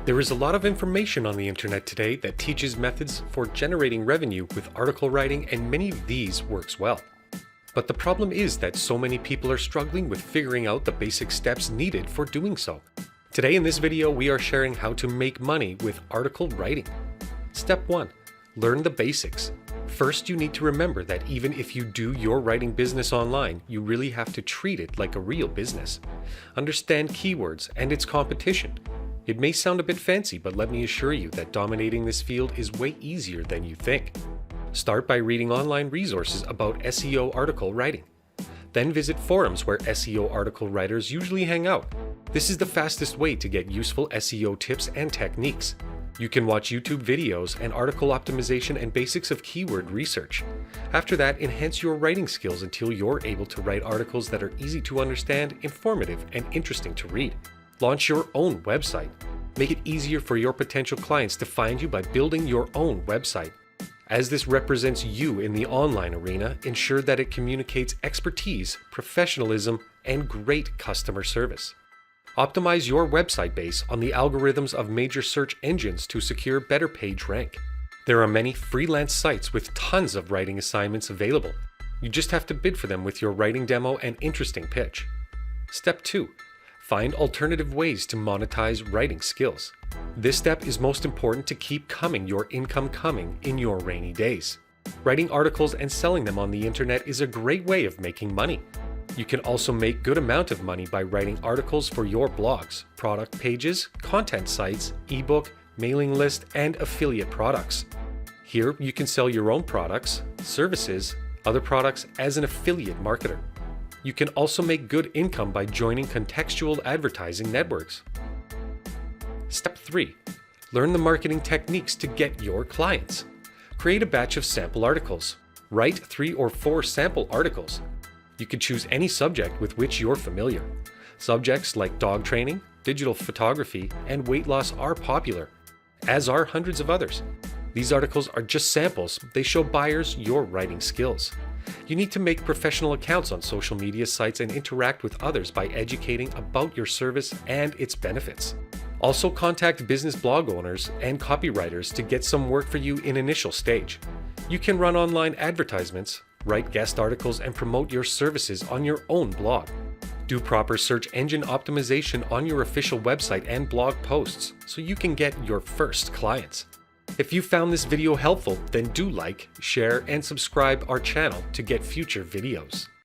There is a lot of information on the internet today that teaches methods for generating revenue with article writing, and many of these works well. But the problem is that so many people are struggling with figuring out the basic steps needed for doing so. Today in this video, we are sharing how to make money with article writing. Step 1. Learn the basics. First, you need to remember that even if you do your writing business online, you really have to treat it like a real business. Understand keywords and its competition. It may sound a bit fancy, but let me assure you that dominating this field is way easier than you think. Start by reading online resources about SEO article writing. Then visit forums where SEO article writers usually hang out. This is the fastest way to get useful SEO tips and techniques. You can watch YouTube videos and article optimization and basics of keyword research. After that, enhance your writing skills until you're able to write articles that are easy to understand, informative, and interesting to read. Launch your own website. Make it easier for your potential clients to find you by building your own website. As this represents you in the online arena, ensure that it communicates expertise, professionalism, and great customer service. Optimize your website based on the algorithms of major search engines to secure better page rank. There are many freelance sites with tons of writing assignments available. You just have to bid for them with your writing demo and interesting pitch. Step 2. Find alternative ways to monetize writing skills. This step is most important to keep your income coming in your rainy days. Writing articles and selling them on the internet is a great way of making money. You can also make good amount of money by writing articles for your blogs, product pages, content sites, ebook, mailing list, and affiliate products. Here you can sell your own products, services, other products as an affiliate marketer. You can also make good income by joining contextual advertising networks. Step 3. Learn the marketing techniques to get your clients. Create a batch of sample articles. Write 3 or 4 sample articles. You can choose any subject with which you're familiar. Subjects like dog training, digital photography, and weight loss are popular, as are hundreds of others. These articles are just samples. They show buyers your writing skills. You need to make professional accounts on social media sites and interact with others by educating about your service and its benefits. Also contact business blog owners and copywriters to get some work for you in initial stage. You can run online advertisements, write guest articles, and promote your services on your own blog. Do proper search engine optimization on your official website and blog posts so you can get your first clients. If you found this video helpful, then do like, share, and subscribe our channel to get future videos.